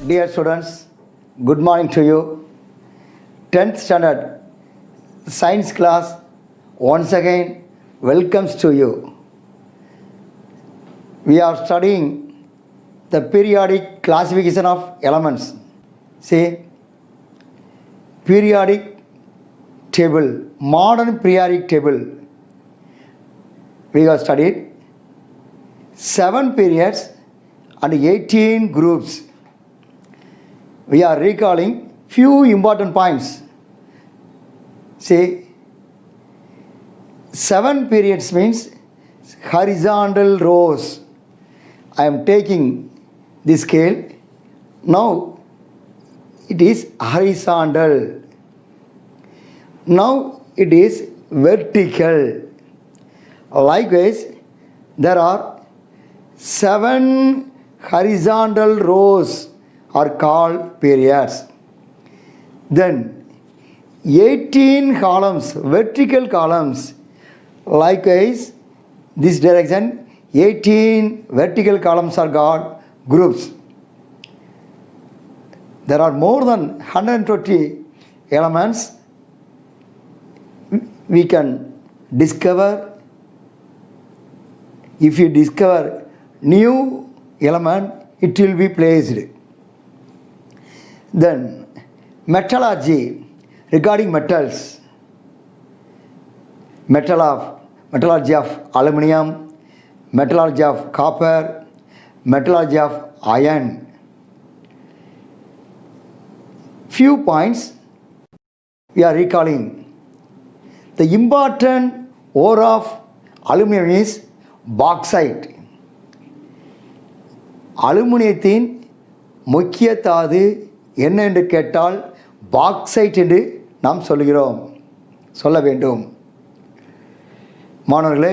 Dear students, good morning to you. 10th standard science class once again welcomes to you. We are studying the periodic classification of elements. See, periodic table, modern periodic table. We have studied 7 periods and 18 groups. We are recalling few important points. See, 7 periods means horizontal rows. I am taking this scale. Now it is horizontal. Now it is vertical. Likewise, there are 7 horizontal rows are called periods. Then 18 columns, vertical columns. Likewise, this direction 18 vertical columns are called groups. There are more than 120 elements we can discover. If you discover new element, it will be placed. Then metallurgy, regarding metals, metallurgy of aluminum, metallurgy of copper, metallurgy of iron. Few points we are recalling. The important ore of aluminum is bauxite. அலுமினியத்தின் முக்கிய தாது என்ன என்று கேட்டால் bauxite என்று நாம் சொல்ல வேண்டும். மாணவர்களே,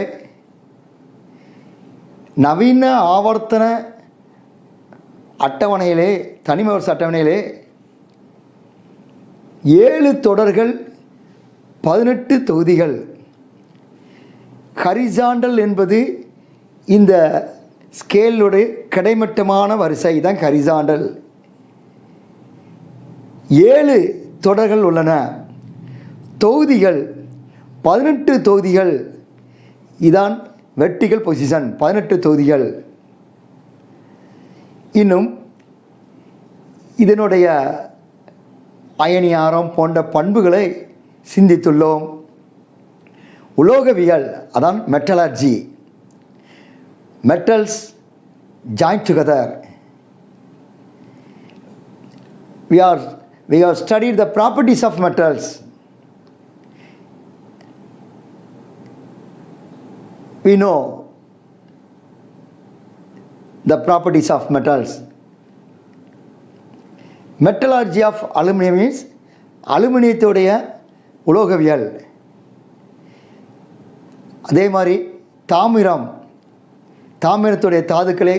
நவீன ஆவர்த்தன அட்டவணையிலே, தனிமவரிசை அட்டவணையிலே 7 தொடர்கள் 18 தொகுதிகள். ஹரிசாண்டல் என்பது இந்த ஸ்கேலுடைய கிடைமட்டமான வரிசை தான் ஹரிசாண்டல். 7 தொடர்கள் உள்ளன. தொகுதிகள் 18 தொகுதிகள். இதான் வெர்டிகல் பொசிஷன், 18 தொகுதிகள். இன்னும் இதனுடைய அயனியாரம் போன்ற பண்புகளை சிந்தித்துள்ளோம். உலோகவியல், அதான் metallurgy. Metals joined together. We have studied the properties of metals. We know the properties of metals. Metallurgy of aluminum is அலுமினியத்துடைய உலோகவியல். அதே மாதிரி தாமிரத்துடைய தாதுக்களை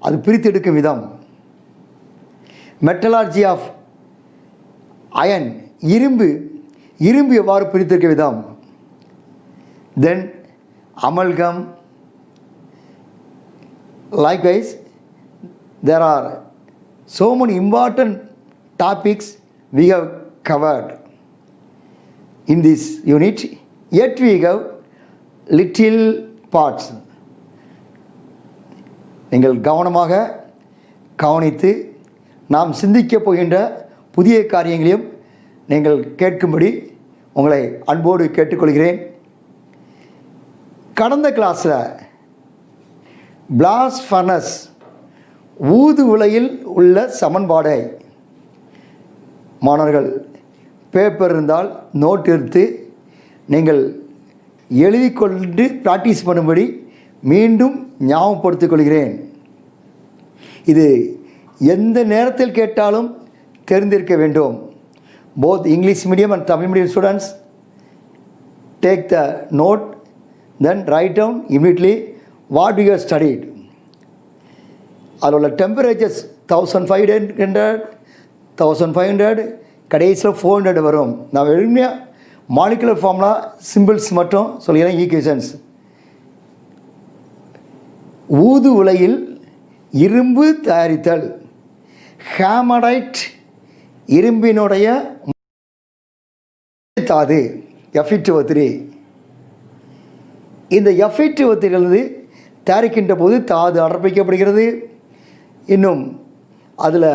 அது பிரித்தெடுக்கும் விதம். மெட்டலர்ஜி ஆஃப் அயன், இரும்பு எவ்வாறு பிரித்தெடுக்கும் விதம். Then amalgam. Likewise there are so many important topics we have covered in this unit, yet we have little parts. நீங்கள் கவனமாக கவனித்து நாம் சிந்திக்கப் போகின்ற புதிய காரியங்களையும் நீங்கள் கேட்கும்படி உங்களை அன்போடு கேட்டுக்கொள்கிறேன். கடந்த கிளாஸில் பிளாஸ்ட் ஃபர்னஸ், ஊது உலையில் உள்ள சமன்பாடை மாணவர்கள் பேப்பர் இருந்தால் நோட் எடுத்து நீங்கள் எழுதிக்கொண்டு ப்ராக்டிஸ் பண்ணும்படி மீண்டும் ஞாபகப்படுத்திக் கொள்கிறேன். இது எந்த நேரத்தில் கேட்டாலும் தெரிந்திருக்க வேண்டும். Both English medium and Tamil medium students take the note, then write down immediately what you have studied. அதில் உள்ள டெம்பரேச்சர்ஸ் 1500, 1500, கடைசியில் 400 வரும். நான் எளிமையாக மாலிகுலர் ஃபார்முலா சிம்பிள்ஸ் மட்டும் சொல்கிறேன், ஈக்குவேஷன்ஸ். ஊது உலையில் இரும்பு தயாரித்தல். ஹேமடைட் இரும்பினுடைய தாது Fe2O3. இந்த Fe2O3 தயாரிக்கின்ற போது தாது அடர்ப்பிக்கப்படுகிறது. இன்னும் அதில்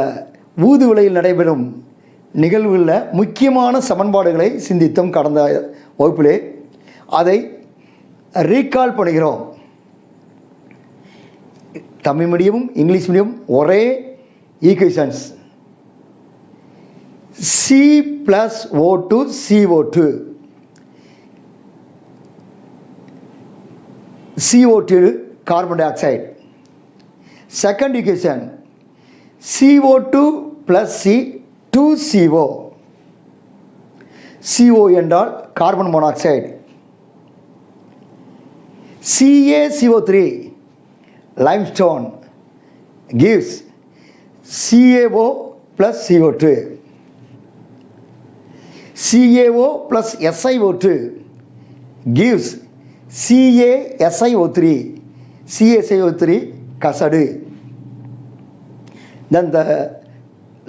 ஊதுவிலையில் நடைபெறும் நிகழ்வுகளில் முக்கியமான சமன்பாடுகளை சிந்தித்தோம் கடந்த வகுப்பிலே. அதை ரீகால் பண்ணுகிறோம். தமிழ் மீடியமும் இங்கிலீஷ் மீடியம் ஒரே equations. C+O2 CO2. CO2 carbon dioxide. Second equation CO2 plus C 2CO. CO என்றால் carbon monoxide. CaCO3 limestone gives CaO plus CO2. CaO plus SiO2 gives CaSiO3. CaSiO3 கசடு. Then the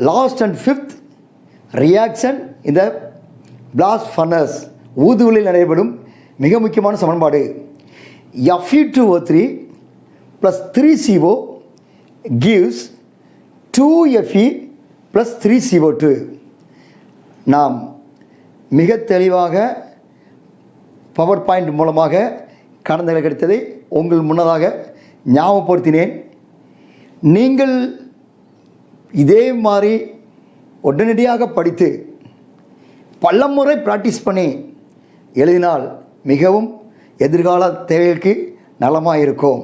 last and fifth reaction in the blast furnace, ஊதுவிலையில் நடைபெறும் மிக முக்கியமான சமன்பாடு. Fe2O3 plus 3CO gives 2Fe plus 3CO2. நாம் மிக தெளிவாக power point மூலமாக கடந்த கிடைத்ததை உங்கள் முன்னதாக ஞாபகப்படுத்தினேன். நீங்கள் இதே மாதிரி உடனடியாக படித்து பல முறை ப்ராக்டிஸ் பண்ணி எழுதினால் மிகவும் எதிர்கால தேவைகளுக்கு நலமாக இருக்கும்.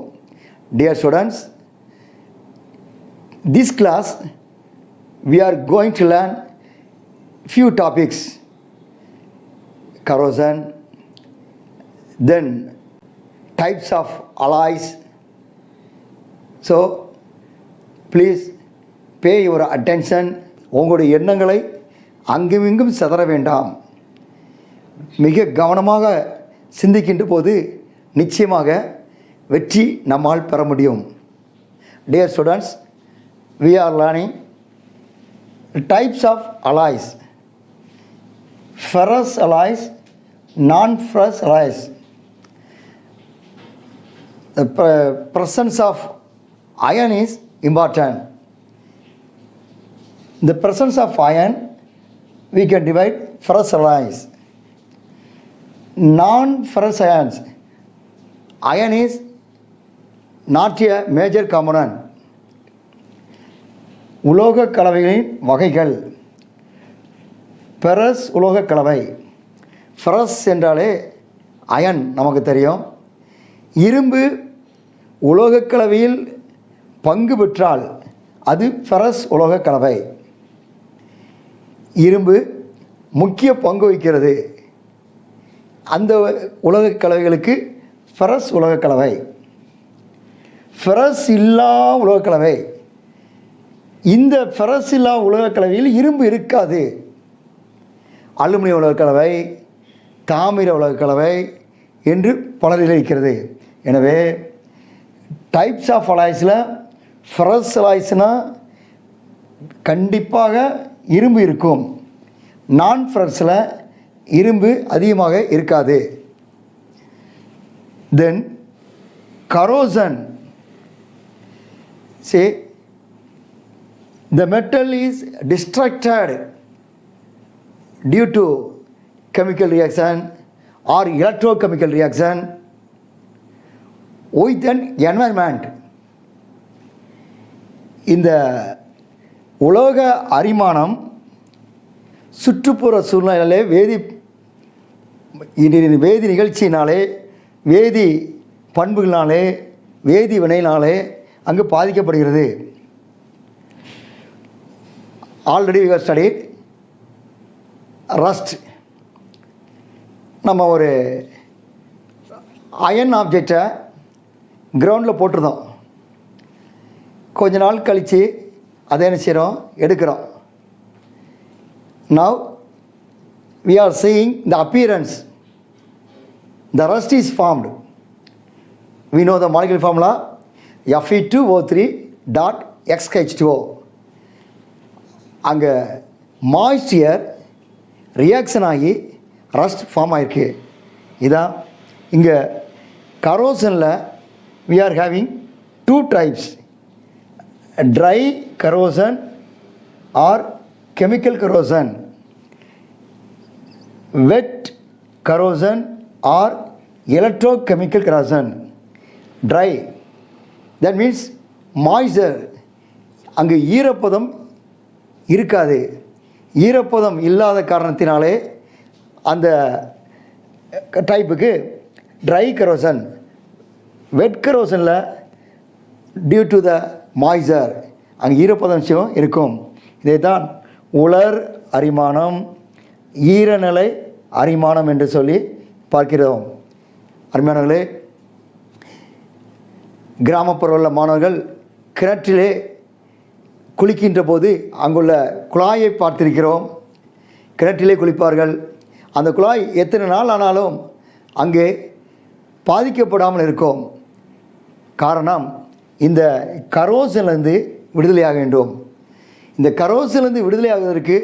Dear students, this class we are going to learn few topics: corrosion, then types of alloys. So please pay your attention. உங்களுடைய எண்ணங்களை அங்குமிங்கும் சிதற வேண்டாம். மிக கவனமாக சிந்திக்கின்ற போது நிச்சயமாக வெற்றி நம்மால் பெற முடியும். Dear students, we are learning types of alloys. Ferrous alloys, non-ferrous alloys. The presence of iron is important. The presence of iron, we can divide ferrous alloys. Non-ferrous ions, iron is not a major component. உலோக கலவைகளின் வகைகள். Ferrous உலோக கலவை. Ferrous என்றாலே iron நமக்கு தெரியும். இரும்பு உலோக கலவையில் பங்கு பெற்றால் அது ஃபெரஸ் உலோக கலவை. இரும்பு முக்கிய பங்கு வகிக்கிறது. அந்த உலக கலவைகளுக்கு ஃபெரஸ் உலக கலவை. ஃபெரஸ் இல்லா உலக கலவை. இந்த ஃபெரஸ் இல்லா உலக கலவையில் இரும்பு இருக்காது. அலுமினிய உலக கலவை, தாமிர உலக கலவை என்று பலரில் இருக்கிறது. எனவே டைப்ஸ் ஆஃப் அலாய்ஸில் ஃபெரஸ் அலாய்ஸ்னால் கண்டிப்பாக இரும்பு இருக்கும். நான் ஃபெரஸில் இரும்பு அதிகமாக இருக்காது. தென் corrosion. Say the metal is destructed due to chemical reaction or electrochemical reaction with an environment. இந்த உலோக அரிமானம் சுற்றுப்புற சூழ்நிலையிலே வேதி நிகழ்ச்சியினாலே, வேதி பண்புகளினாலே, வேதி வினையினாலே அங்கு பாதிக்கப்படுகிறது. Already we have studied rust. நம்ம ஒரு அயன் ஆப்ஜெக்டை கிரவுண்டில் போட்டிருந்தோம். கொஞ்ச நாள் கழித்து அதை என்ன செய்கிறோம், எடுக்கிறோம். Now we are seeing the appearance. The rust is formed. We know the molecular formula Fe2O3 dot XH2O. அங்கே மாய்ஸ்சர் ரியாக்ஷன் ஆகி ரஸ்ட் ஃபார்ம் ஆகிருக்கு. இதான் இங்கே கரோசனில் we are having two types, dry corrosion or chemical corrosion, wet corrosion or electrochemical corrosion. Dry, that means moisture, அங்கு ஈரப்பதம் இருக்காது. ஈரப்பதம் இல்லாத காரணத்தினாலே அந்த டைப்புக்கு ட்ரை கரோசன். வெட் கரோசனில் டியூ டு த மாய்ஸ்சர், அங்கே ஈரப்பதம் இருக்கும். இதை தான் உலர் அரிமானம், ஈரநிலை அரிமானம் என்று சொல்லி பார்க்கிறோம். அரிமானங்களே, கிராமப்புற உள்ள மாணவர்கள் கிணற்றிலே குளிக்கின்ற போது அங்குள்ள குழாயை பார்த்திருக்கிறோம். கிணற்றிலே குளிப்பார்கள். அந்த குழாய் எத்தனை நாள் ஆனாலும் அங்கே பாதிக்கப்படாமல் இருக்கும். காரணம், இந்த கரோசன்லேருந்து விடுதலையாக வேண்டும். இந்த கரோசன்லேருந்து விடுதலையாகுவதற்கு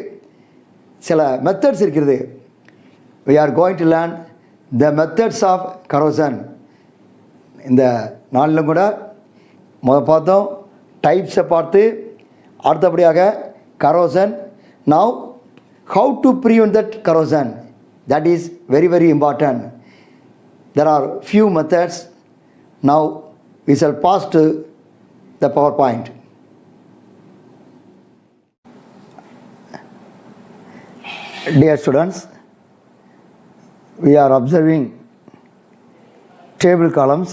சில மெத்தட்ஸ் இருக்கிறது. we are going to learn the methods of corrosion. இந்த நாளிலும் கூட பார்த்தோம் டைப்ஸை பார்த்து, அடுத்தபடியாக corrosion. now how to prevent that corrosion, that is very very important. There are few methods. Now we shall pass to the PowerPoint. Dear students, we are observing table columns.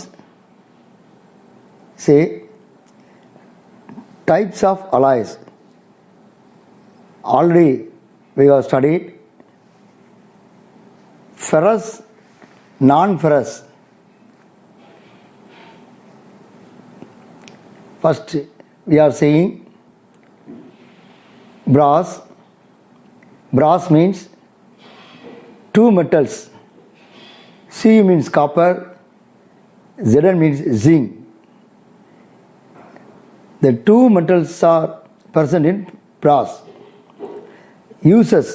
See, types of alloys. Already we have studied ferrous, non-ferrous. First we are seeing brass. Brass means two metals. C means copper, Zn means zinc. The two metals are present in brass. Uses: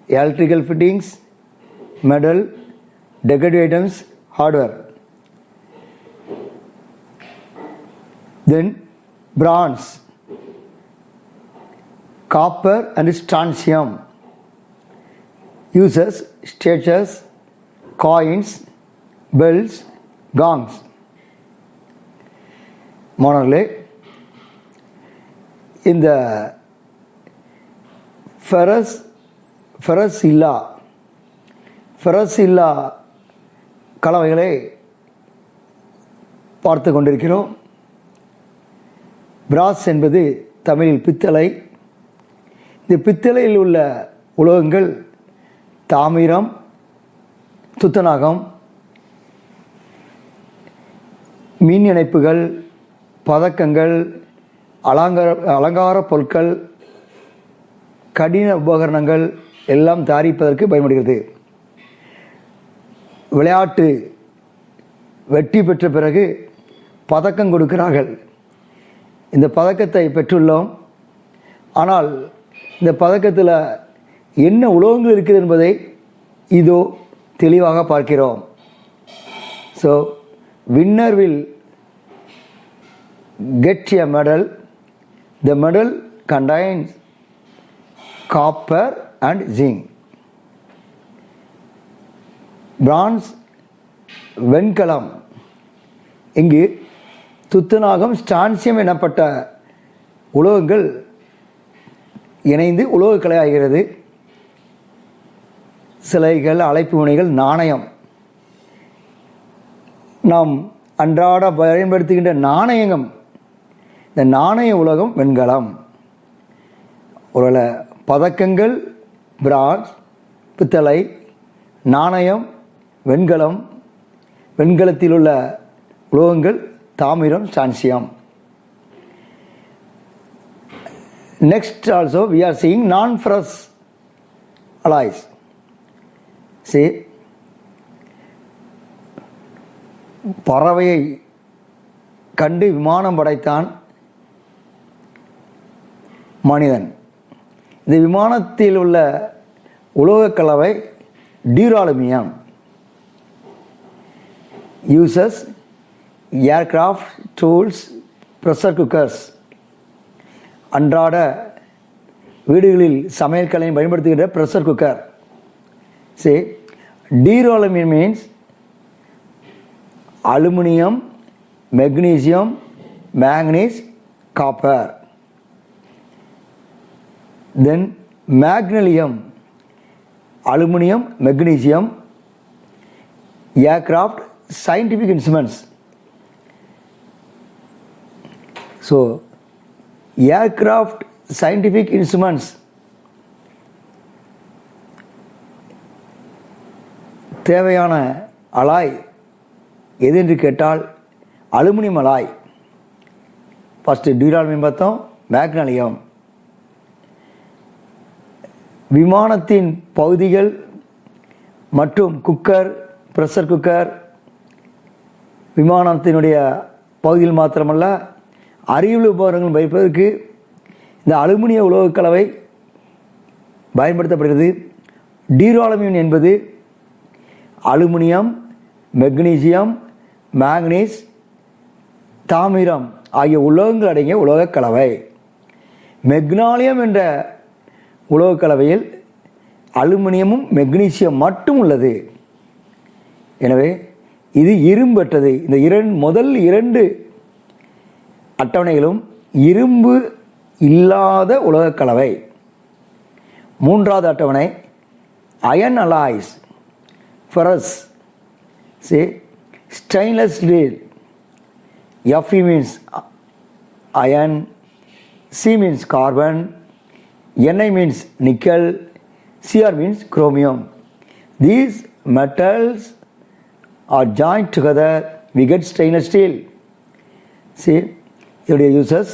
electrical fittings, metal, decorative items, hardware. Then bronze, copper and strontium. Uses: statues, coins, bells, gongs. மாணவர்களே, இந்த ferrous இல்லா கலவைகளை பார்த்து கொண்டிருக்கிறோம். பிராஸ் என்பது தமிழில் பித்தளை. இந்த பித்தளையில் உள்ள உலோகங்கள் தாமிரம், துத்தநாகம், மின் இணைப்புகள், பதக்கங்கள், அலங்கார பொருட்கள், கடின உபகரணங்கள் எல்லாம் தயாரிப்பதற்கு பயன்படுகிறது. விளையாட்டு வெற்றி பெற்ற பிறகு பதக்கம் கொடுக்கிறார்கள். இந்த பதக்கத்தை பெற்றுள்ளோம். ஆனால் இந்த பதக்கத்தில் என்ன உலோகங்கள் இருக்குது என்பதை இதோ தெளிவாக பார்க்கிறோம். So winner will get a medal. The medal contains copper and zinc. Bronze, வெண்கலம். இங்கு துத்தநாகம், ஸ்டான்சியம் எனப்பட்ட உலோகங்கள் இணைந்து உலோகக்கலை ஆகிறது. சிலைகள், அழைப்பு முனைகள், நாணயம். நாம் அன்றாட பயன்படுத்துகின்ற நாணயங்கள், இந்த நாணய உலகம் வெண்கலம். ஒருவேளை பதக்கங்கள் பிரான்ஸ், பித்தளை, நாணயம் வெண்கலம், வெண்கலத்தில் உள்ள உலோகங்கள் தாமிரம், strontium. Next also we are seeing non-ferrous alloys. See, பறவையை கண்டு விமானம் படைத்தான் மனிதன். இந்த விமானத்தில் உள்ள உலோகக் கலவை duraluminium. Uses aircraft tools, pressure cookers. அன்றாட வீடுகளில் சமையல் கலையை பயன்படுத்துகின்ற ப்ரெஷர் குக்கர். சரி, duraluminium means aluminium, magnesium, manganese, copper. Then magnesium, aluminium, magnesium, aircraft, scientific instruments. So aircraft, scientific instruments தேவையான அலாய் எது என்று கேட்டால் அலுமினியம் அலாய். ஃபஸ்ட்டு டியூராலுமினியம் பார்த்தோம், மேக்னீசியம். விமானத்தின் பகுதிகள் மற்றும் குக்கர், ப்ரெஷர் குக்கர் விமானத்தினுடைய பகுதியில் மாத்திரமல்ல, அறிவியல் உபகரணங்கள் வைப்பதற்கு இந்த அலுமினிய உலோகக் கலவை பயன்படுத்தப்படுகிறது. டியூராலுமினியம் என்பது அலுமினியம், மெக்னீசியம், மேங்கனீஸ், தாமிரம் ஆகிய உலோகங்கள் அடங்கிய உலோகக் கலவை. மெக்னாலியம் என்ற உலோகக் கலவையில் அலுமினியமும் மெக்னீசியம் மட்டும் உள்ளது. எனவே இது இரும்பற்றது. இந்த முதல் 2 அட்டவணைகளும் இரும்பு இல்லாத உலோகக் கலவை. 3வது அட்டவணை iron alloys, ferrous, stainless steel. Fe means iron, C means carbon, Ni means nickel, Cr means chromium. These metals are joined together, we get stainless steel. See, இதோடைய யூசஸ்.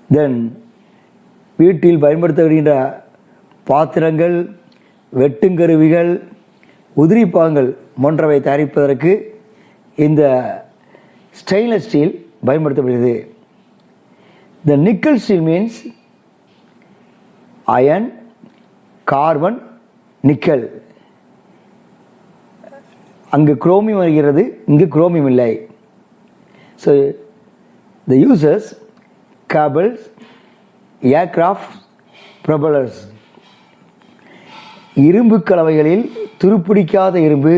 தென் வீட்டில் பயன்படுத்தப்படுகின்ற பாத்திரங்கள், வெட்டுங்கருவிகள், உதிரிப்பாகங்கள் போன்றவை தயாரிப்பதற்கு இந்த ஸ்டெயின்லெஸ் ஸ்டீல் பயன்படுத்தப்படுகிறது. The nickel steel means iron, carbon, nickel. அங்கு chromium வருகிறது, இங்கு குரோமியம் இல்லை. So the uses cables, aircraft, propellers. இரும்பு கலவைகளில் துருப்பிடிக்காத இரும்பு,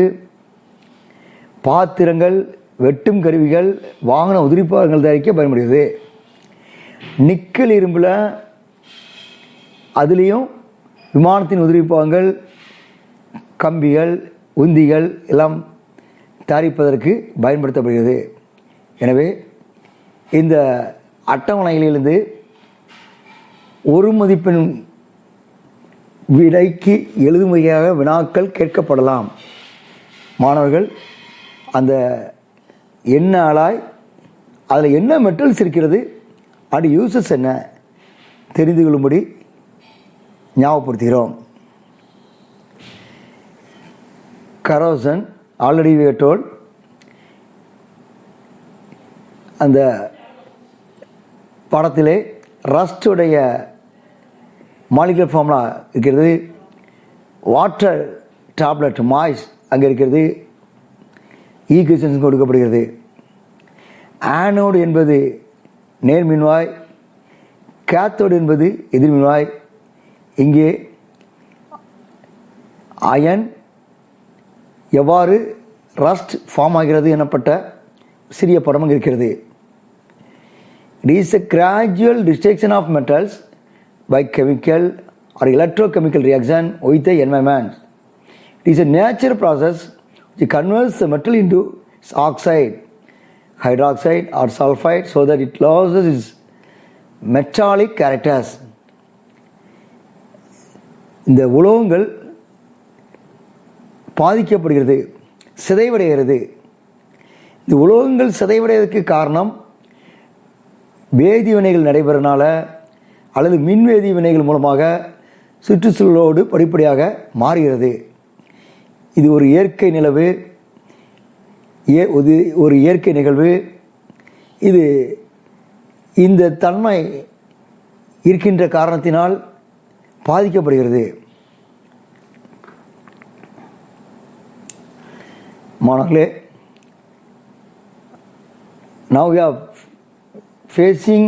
பாத்திரங்கள், வெட்டும் கருவிகள், வாகன உதிரிப்பாகங்கள் தயாரிக்க பயன்படுகிறது. நிக்கல் இரும்பில் அதுலேயும் விமானத்தின் உதிரிப்பாகங்கள், கம்பிகள், உந்திகள் எல்லாம் தயாரிப்பதற்கு பயன்படுத்தப்படுகிறது. எனவே இந்த அட்டவணையிலிருந்து ஒரு மதிப்பெண் விடைக்கு எழுதும் வகையாக வினாக்கள் கேட்கப்படலாம். மாணவர்கள் அந்த என்ன அலாய், அதில் என்ன மெட்டல்ஸ் இருக்கிறது, அது யூசஸ் என்ன தெரிந்து கொள்ளும்படி ஞாபகப்படுத்துகிறோம். Corrosion already we told. அந்த படத்திலே ரஸ்டுடைய மாலிகுலர் ஃபார்முலா இருக்கிறது. வாட்டர் டேப்லெட் மாய்ஸ் அங்கே இருக்கிறது. ஈக்குவேஷன்ஸ் கொடுக்கப்படுகிறது. ஆனோடு என்பது நேர்மின்வாய், கேத்தோடு என்பது எதிர்மின்வாய். இங்கே அயன் எவ்வாறு ரஸ்ட் ஃபார்ம் ஆகிறது எனப்பட்ட சிறிய படமும் இருக்கிறது. It is a gradual destruction of metals by chemical or electrochemical reaction with the environment. It is a natural process which converts the metal into oxide, hydroxide or sulfide so that it loses its metallic characters. இந்த உலோகங்கள் பாதிக்கப்படுகிறது, சிதைவடைகிறது. இந்த உலோகங்கள் சிதைவடைவதற்கு காரணம் வேதிவினைகள் நடைபெறனால அல்லது மின்வேதி வினைகள் மூலமாக சுற்றுச்சூழலோடு படிப்படியாக மாறுகிறது. இது ஒரு இயற்கை நிகழ்வு. ஒரு இயற்கை நிகழ்வு. இது இந்த தன்மை இருக்கின்ற காரணத்தினால் பாதிக்கப்படுகிறது. மாணவர்களே, now we are facing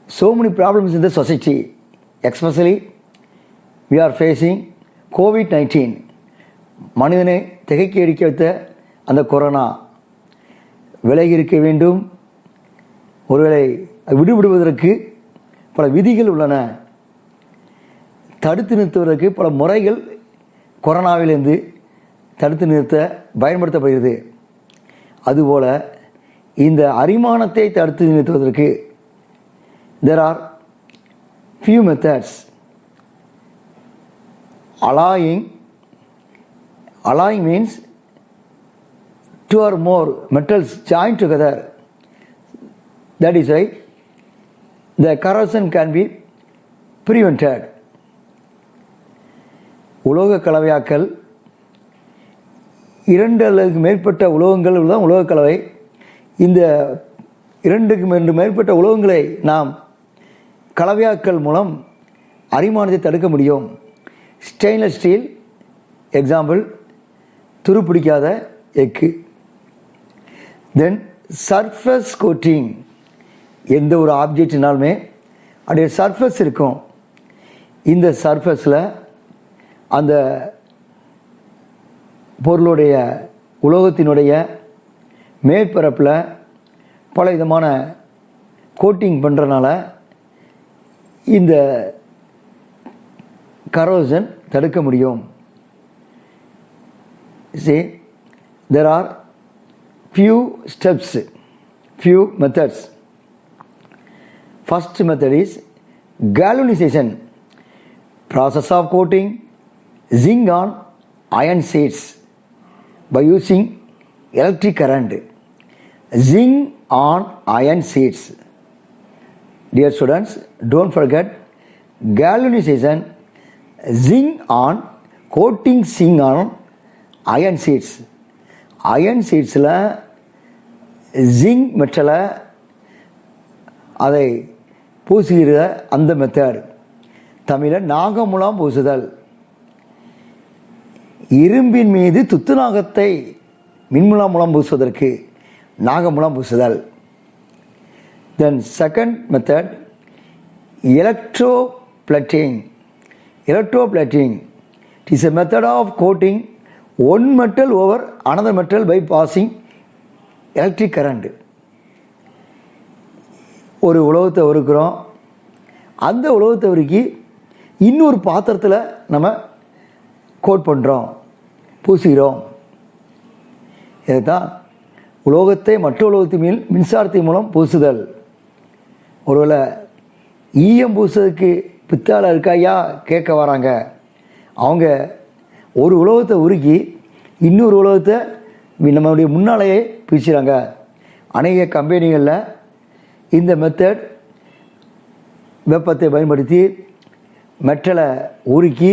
so many problems in the society, especially we are facing COVID-19. மனிதனை திகைக்க அடிக்க வைத்த அந்த கொரோனா விலகி இருக்க வேண்டும். ஒருவேளை விடுபடுவதற்கு பல விதிகள் உள்ளன. தடுத்து நிறுத்துவதற்கு பல முறைகள் கொரோனாவிலிருந்து தடுத்து நிறுத்த பயன்படுத்தப்படுகிறது. அதுபோல் இந்த அரிமானத்தை தடுத்து நிறுத்துவதற்கு there are few methods. Alloying means two or more metals joined together. That is why the corrosion can be prevented. உலோக கலவையாக்கல், இரண்டு அல்லது மேற்பட்ட உலோகங்கள் தான் உலோக கலவை. இந்த இரண்டுக்கு மேற்பட்ட உலோகங்களை நாம் கலவையாக்கல் மூலம் அரிமானத்தை தடுக்க முடியும். ஸ்டெயின்லெஸ் ஸ்டீல் எக்ஸாம்பிள், துருப்பிடிக்காத எக்கு. தென் சர்ஃபேஸ் கோட்டிங், எந்த ஒரு ஆப்ஜெக்ட்னாலுமே அப்படியே சர்ஃபேஸ் இருக்கும். இந்த சர்ஃபேஸில் அந்த பொருளுடைய உலோகத்தினுடைய மேற்பரப்பில் பல விதமான கோட்டிங் பண்ணுறனால இந்த கரோஷன் தடுக்க முடியும். See, there are few steps, few methods. First method is galvanization, process of coating zinc on iron sheets by using electric current. Zinc on iron sheets. Dear students, don't forget galvanization, zinc on coating zinc on iron sheets. Iron sheetsல zinc மெட்டலை அதை பூசுகிற அந்த method தமிழில் நாகமுலாம் பூசுதல். இரும்பின் மீது துத்துநாகத்தை மின்முலாம் மூலம் பூசுவதற்கு நாகமுலாம் பூசுதல். Then second method electroplating. Electroplating is a method of coating one metal over another metal by passing electric current. ஒரு உலோகத்தை உருக்குறோம், அந்த உலோகத்தை உருக்கி இன்னொரு பாத்திரத்தில் நம்ம கோட் பண்ணுறோம், பூசுகிறோம். இதுதான் உலோகத்தை மற்ற உலோகத்தின் மேல் மின்சாரத்தின் மூலம் பூசுதல். ஒருவேளை ஈயம் பூசுறதுக்கு பித்தாளை இருக்காயா கேட்க வராங்க. அவங்க ஒரு உலோகத்தை உருக்கி இன்னொரு உலோகத்தை நம்மளுடைய முன்னாலேயே பிரிச்சுறாங்க. அநேக கம்பெனிகளில் இந்த மெத்தட் வெப்பத்தை பயன்படுத்தி மெட்டலை உருக்கி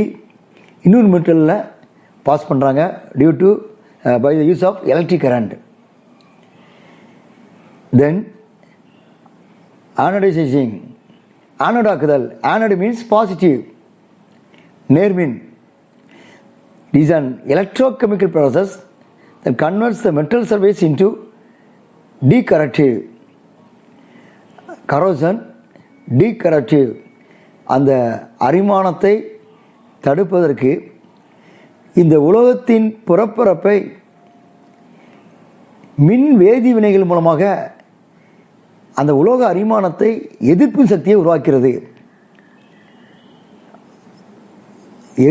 இன்னொரு மெட்டலில் பாஸ் பண்ணுறாங்க due to by the use of electric current. Then anodising, ஆனோடாக்குதல். ஆனோடு மீன்ஸ் பாசிட்டிவ், நேர்மின். It is an electrochemical process that converts the metal surface into decorrosive. Corrosion, decorrosive. அந்த அரிமானத்தை தடுப்பதற்கு இந்த உலோகத்தின் புறப்பரப்பை மின் வேதி வினைகள் மூலமாக அந்த உலோக அரிமானத்தை எதிர்ப்பு சக்தியை உருவாக்கிறது.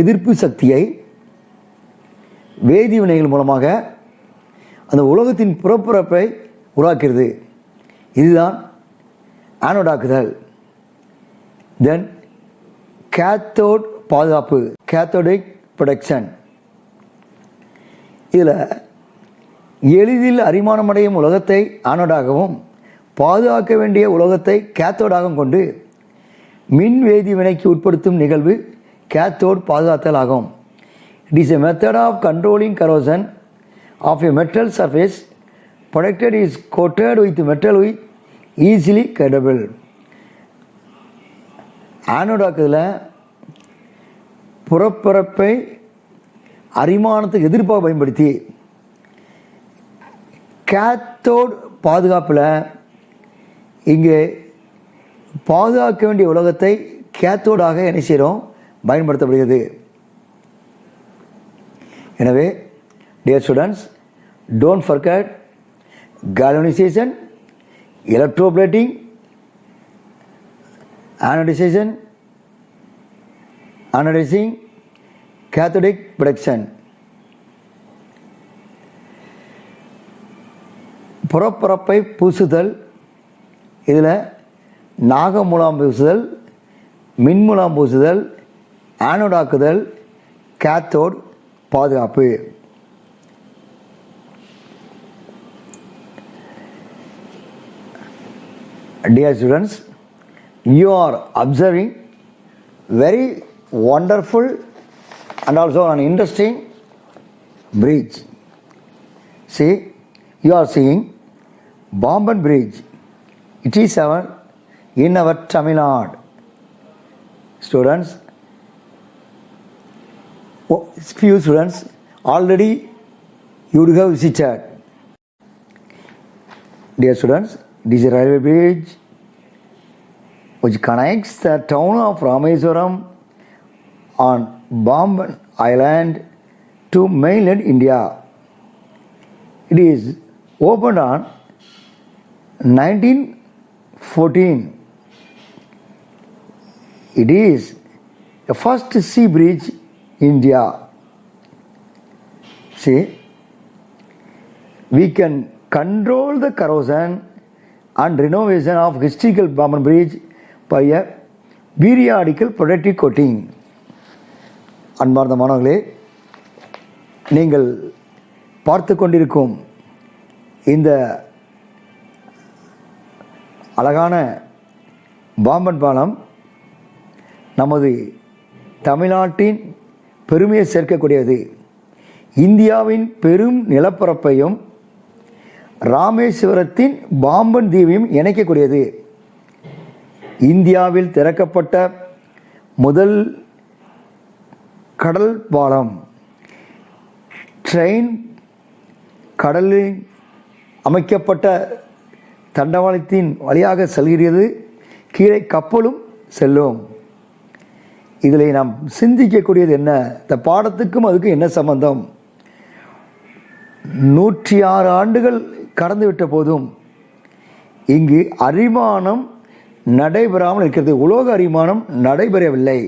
எதிர்ப்பு சக்தியை வேதி வினைகள் மூலமாக அந்த உலோகத்தின் புறப்பரப்பை உருவாக்கிறது. இதுதான் ஆனோடாக்குதல். தென் கேத்தோட் பாதுகாப்பு, கேத்தோடிக் ப்ரொடெக்ஷன். இதில் எளிதில் அரிமானமடையும் உலோகத்தை ஆனோடாகவும் பாதுகாக்க வேண்டிய உலோகத்தை கேத்தோடாகவும் கொண்டு மின் வேதி வினைக்கு உட்படுத்தும் நிகழ்வு கேத்தோட் பாதுகாத்தல் ஆகும். It is a method of controlling corrosion of a metal surface. Protected is coated with metal with easily cuttable. ஆனோடாக்குதில் புறப்பரப்பை அரிமானத்துக்கு எதிர்ப்பாக பயன்படுத்தி கேத்தோட் பாதுகாப்பில் இங்கே பாதுகாக்க வேண்டிய உலகத்தை கேத்தோடாக என்ன செய்கிறோம் பயன்படுத்தப்படுகிறது. எனவே dear students, don't forget galvanization, electroplating, anodizing, cathodic protection. புறப்பரப்பை பூசுதல், இதில் நாகமுலாம் பூசுதல், மின்முலாம் பூசுதல், ஆனோடாக்குதல், கேத்தோட் பாதுகாப்பு. Dear students, you are observing very wonderful and also an interesting bridge. See, you are seeing Bomban Bridge. It is in our Tamil Nadu. Students, few students already you would have visited. Dear students, this is a railway bridge which connects the town of Rameswaram on Bomban Island to mainland India. It is opened on 1914. It is the first sea bridge in India. See, we can control the corrosion and renovation of historical Bomban Bridge by a periodical protective coating. அன்பார்ந்த மாணவர்களே, நீங்கள் பார்த்து கொண்டிருக்கும் இந்த அழகான பாம்பன் பாலம் நமது தமிழ்நாட்டின் பெருமையை சேர்க்கக்கூடியது. இந்தியாவின் பெரும் நிலப்பரப்பையும் ராமேஸ்வரத்தின் பாம்பன் தீவையும் இணைக்கக்கூடியது. இந்தியாவில் திறக்கப்பட்ட முதல் கடல் பாலம். ட்ரெயின் கடலில் அமைக்கப்பட்ட தண்டவாளத்தின் வழியாக செல்கிறது. கீழே கப்பலும் செல்லும். இதில் நாம் சிந்திக்கக்கூடியது என்ன? இந்த பாடத்துக்கும் அதுக்கும் என்ன சம்பந்தம்? 106 ஆண்டுகள் கடந்துவிட்ட போதும் இங்கு அரிமானம் நடைபெறாமல் இருக்கிறது. உலோக அரிமானம் நடைபெறவில்லை.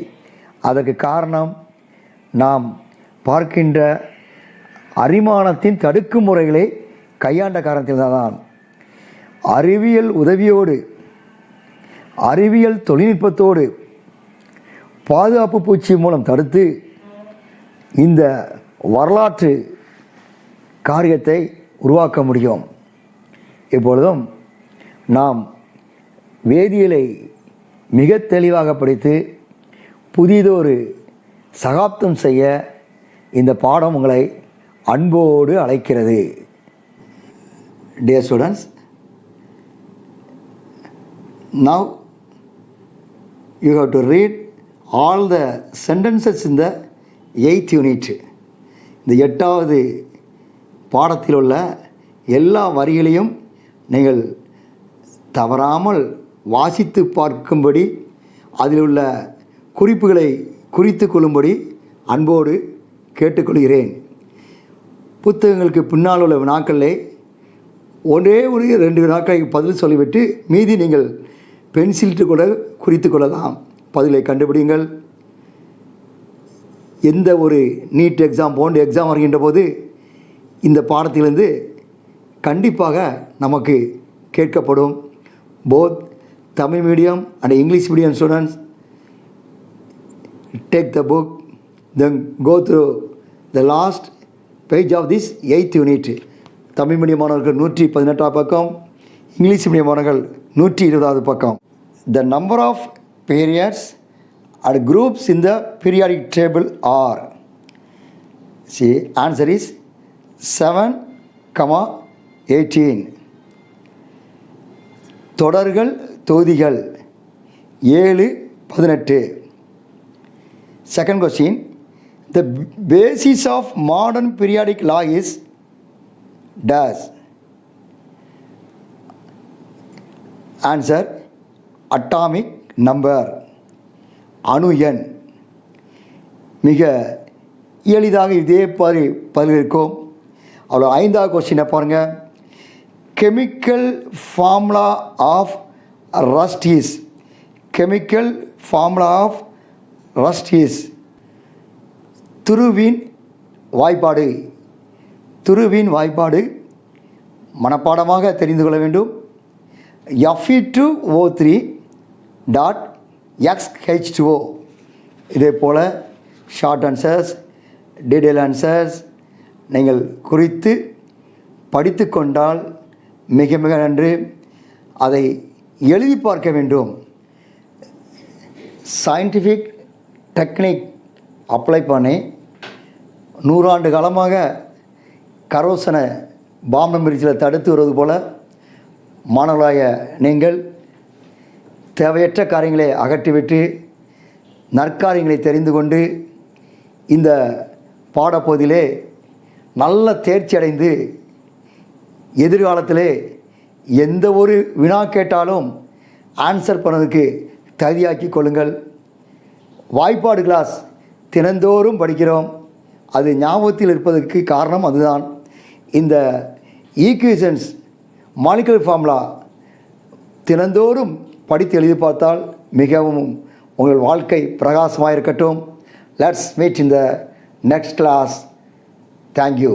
அதற்கு காரணம் நாம் பார்க்கின்ற அரிமானத்தின் தடுக்கும் முறைகளை கையாண்ட காரணத்தில்தான். அறிவியல் உதவியோடு, அறிவியல் தொழில்நுட்பத்தோடு பாதுகாப்பு பூச்சி மூலம் தடுத்து இந்த வரலாற்று காரியத்தை உருவாக்க முடியும். இப்பொழுதும் நாம் வேதியியலை மிக தெளிவாக படித்து புதிதொரு சகாப்தம் செய்ய இந்த பாடம் உங்களை அன்போடு அழைக்கிறது. Dear students, now you have to read all the sentences in the 8th unit. இந்த 8வது பாடத்தில் உள்ள எல்லா வரிகளையும் நீங்கள் தவறாமல் வாசித்து பார்க்கும்படி, அதில் உள்ள குறிப்புகளை குறித்து கொள்ளும்படி அன்போடு கேட்டுக்கொள்கிறேன். புத்தகங்களுக்கு பின்னால் உள்ள வினாக்களில் ஒரே 2 வினாக்களை பதில் சொல்லிவிட்டு மீதி நீங்கள் பென்சில்ட்டு கூட குறித்து கொள்ளலாம். பதிலை கண்டுபிடிங்கள். எந்த ஒரு நீட் எக்ஸாம் போன்ற எக்ஸாம் வருகின்ற போது இந்த பாடத்திலிருந்து கண்டிப்பாக நமக்கு கேட்கப்படும். Both Tamil medium and English medium students take the book, then go through the last page of this 8th unit. Tamil medium மாணவர்கள் 118 பக்கம், இங்கிலீஷ் மீடியம் மாணவர்கள் 120 பக்கம். The number of periods and groups in the periodic table are, see, answer is 7,18. தொடர்கள் தொகுதிகள் 7, 18. Second question, The basis of modern periodic law is dash. Answer atomic number. அணு எண். மிக எளிதாக இதே பதில் இருக்கும். அவ்வளோ 5வது கொஸ்டினை பாருங்கள். Chemical formula of rust is. Chemical formula of rust is. துருவின் வாய்ப்பாடு. துருவின் வாய்ப்பாடு மனப்பாடமாக தெரிந்து கொள்ள வேண்டும். Fe2O3 dot XH2O. இதே போல் ஷார்ட் ஆன்சர்ஸ், டீடைல் ஆன்சர்ஸ் நீங்கள் குறித்து படித்து கொண்டால் மிக மிக நன்று. அதை எழுதி பார்க்க வேண்டும். சயின்டிஃபிக் டெக்னிக் அப்ளை பண்ணி 100 ஆண்டு காலமாக கரோசனை பாம்பு மிர்ச்சியில் தடுத்து வருவது போல் மாணவர்களாய நீங்கள் தேவையற்ற காரியங்களை அகற்றிவிட்டு நற்காரியங்களை தெரிந்து கொண்டு இந்த பாடப்பகுதியிலே நல்ல தேர்ச்சி அடைந்து எதிர்காலத்திலே எந்த ஒரு வினா கேட்டாலும் ஆன்சர் பண்ணதுக்கு தகுதியாக்கி கொள்ளுங்கள். வாய்ப்பாடு கிளாஸ் தினந்தோறும் படிக்கிறோம். அது ஞாபகத்தில் இருப்பதற்கு காரணம் அதுதான். இந்த ஈக்குவேஷன்ஸ், மாலிகுலர் ஃபார்முலா தினந்தோறும் படித்து எழுதி பார்த்தால் மிகவும் உங்கள் வாழ்க்கை பிரகாசமாக இருக்கட்டும். Let's meet in the next class. Thank you.